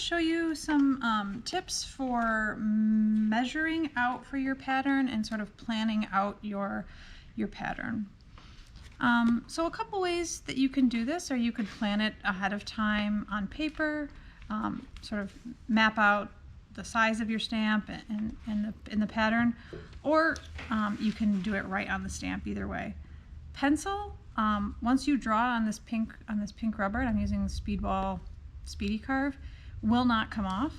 show you some tips for measuring out for your pattern and sort of planning out your pattern. So a couple ways that you can do this, or you could plan it ahead of time on paper, sort of map out the size of your stamp in the pattern, or you can do it right on the stamp. Either way. Pencil, once you draw on this pink rubber, I'm using the Speedball Speedy Carve, will not come off.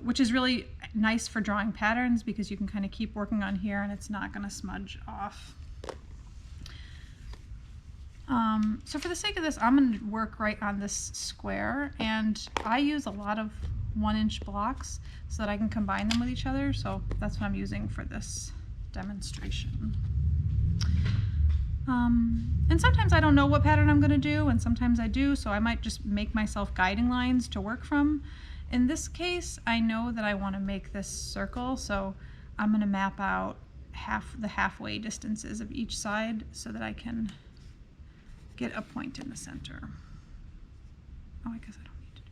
Which is really nice for drawing patterns because you can kind of keep working on here and it's not going to smudge off. So for the sake of this, I'm going to work right on this square, and I use a lot of 1-inch blocks so that I can combine them with each other. So that's what I'm using for this demonstration. And sometimes I don't know what pattern I'm going to do, and sometimes I do, so I might just make myself guiding lines to work from. In this case, I know that I want to make this circle, so I'm going to map out the halfway distances of each side so that I can get a point in the center. Oh, I guess I don't need to do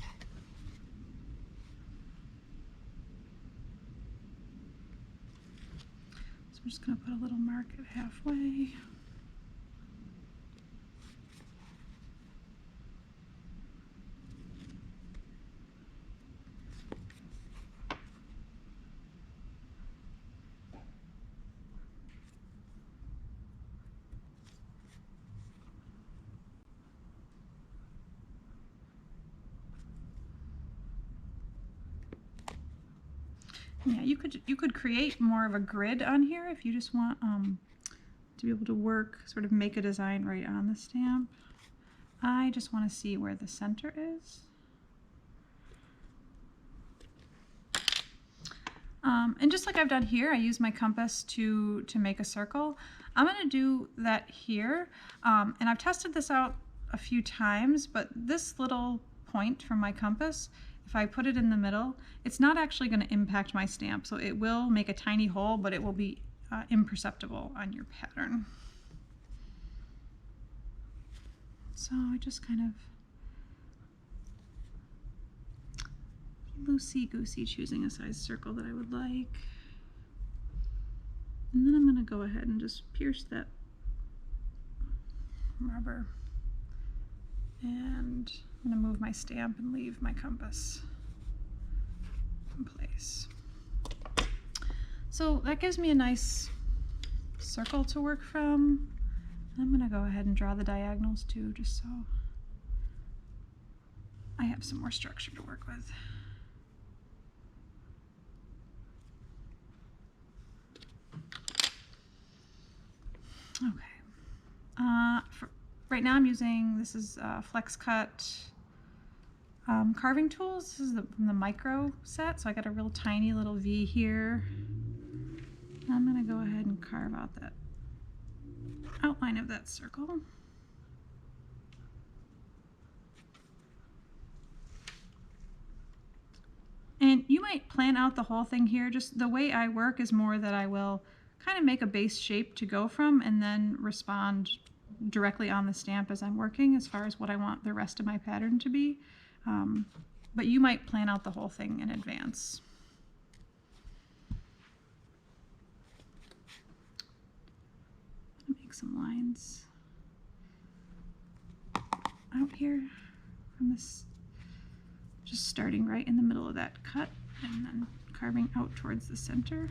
that. So I'm just going to put a little mark at halfway. Yeah, you could create more of a grid on here if you just want to be able to work, sort of make a design right on the stamp. I just want to see where the center is. And just like I've done here, I use my compass to make a circle. I'm going to do that here, and I've tested this out a few times, but this little point from my compass, if I put it in the middle, it's not actually going to impact my stamp. So it will make a tiny hole, but it will be imperceptible on your pattern. So I just kind of loosey-goosey choosing a size circle that I would like. And then I'm going to go ahead and just pierce that rubber. And I'm going to move my stamp and leave my compass in place. So that gives me a nice circle to work from. I'm going to go ahead and draw the diagonals too, just so I have some more structure to work with. Okay. Right now I'm using, this is FlexCut carving tools. This is from the micro set, so I got a real tiny little V here. I'm going to go ahead and carve out that outline of that circle. And you might plan out the whole thing here. Just the way I work is more that I will kind of make a base shape to go from and then respond directly on the stamp as I'm working as far as what I want the rest of my pattern to be. But you might plan out the whole thing in advance. Make some lines out here from this, just starting right in the middle of that cut and then carving out towards the center.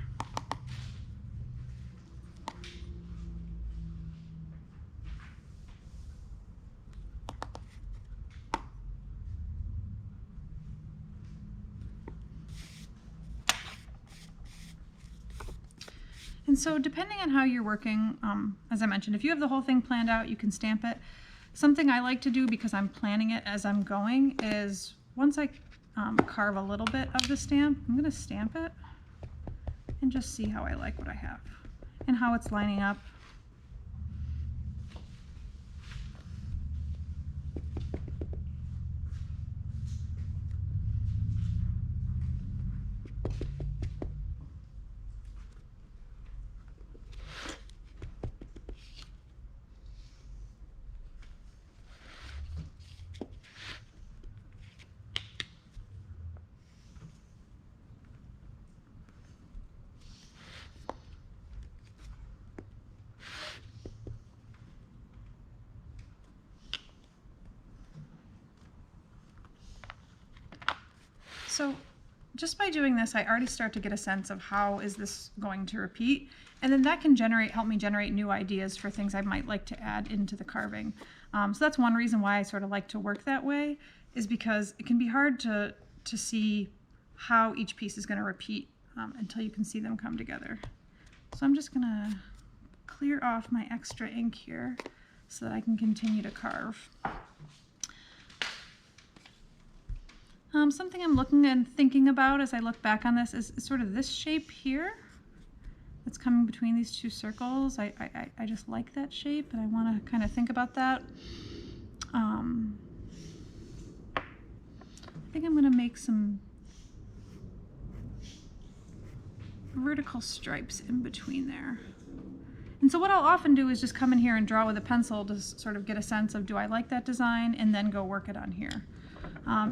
And so depending on how you're working, as I mentioned, if you have the whole thing planned out, you can stamp it. Something I like to do because I'm planning it as I'm going is once I carve a little bit of the stamp, I'm going to stamp it and just see how I like what I have and how it's lining up. So just by doing this, I already start to get a sense of how is this going to repeat, and then that can help me generate new ideas for things I might like to add into the carving. So that's one reason why I sort of like to work that way, is because it can be hard to see how each piece is going to repeat until you can see them come together. So I'm just going to clear off my extra ink here so that I can continue to carve. Something I'm looking and thinking about as I look back on this is sort of this shape here that's coming between these two circles. I just like that shape, and I want to kind of think about that. I think I'm going to make some vertical stripes in between there. And so what I'll often do is just come in here and draw with a pencil to sort of get a sense of, do I like that design, and then go work it on here.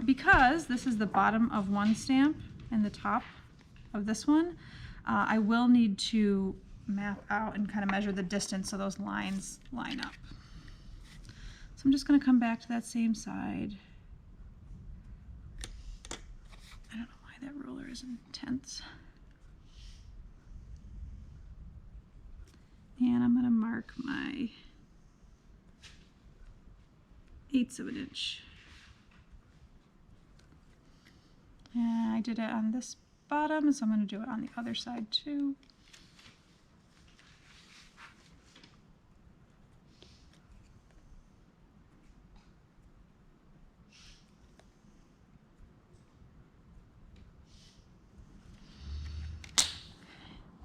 Because this is the bottom of one stamp and the top of this one, I will need to map out and kind of measure the distance so those lines line up. So I'm just going to come back to that same side. I don't know why that ruler is intense. And I'm going to mark my 1/8 of an inch. And I did it on this bottom, so I'm going to do it on the other side too.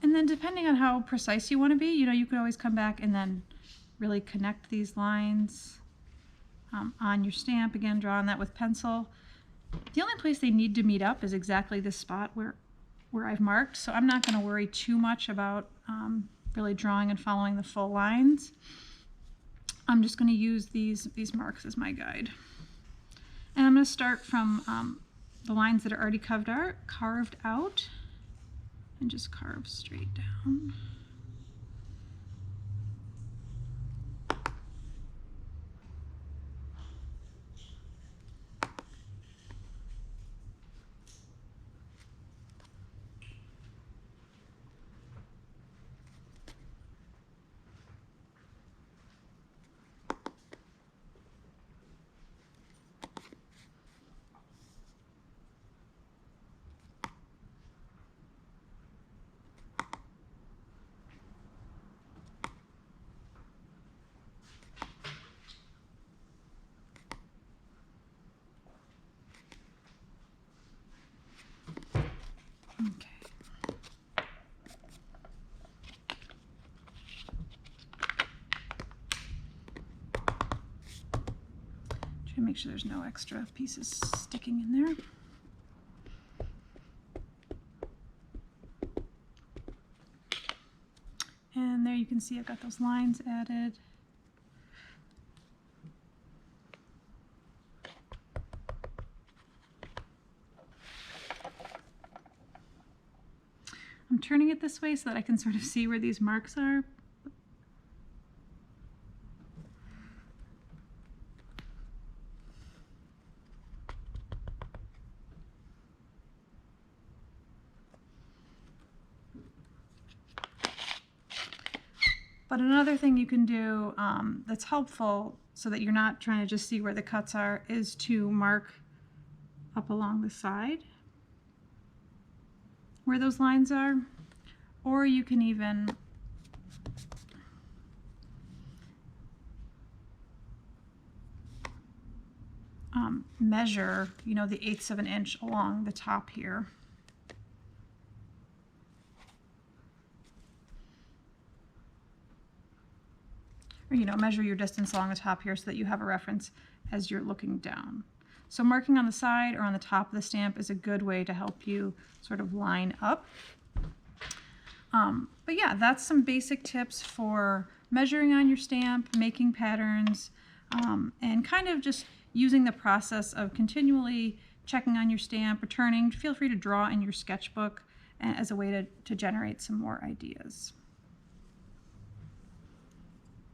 And then depending on how precise you want to be, you can always come back and then really connect these lines on your stamp. Again, drawing that with pencil. The only place they need to meet up is exactly this spot where I've marked, so I'm not going to worry too much about really drawing and following the full lines. I'm just going to use these marks as my guide. And I'm going to start from the lines that are already carved out and just carve straight down. Okay. Try to make sure there's no extra pieces sticking in there. And there you can see I've got those lines added. I'm turning it this way so that I can sort of see where these marks are. But another thing you can do that's helpful so that you're not trying to just see where the cuts are is to mark up along the side where those lines are, or you can even measure, the 1/8 of an inch along the top here. Or, measure your distance along the top here so that you have a reference as you're looking down. So marking on the side or on the top of the stamp is a good way to help you sort of line up. But yeah, that's some basic tips for measuring on your stamp, making patterns, and kind of just using the process of continually checking on your stamp, returning. Feel free to draw in your sketchbook as a way to generate some more ideas.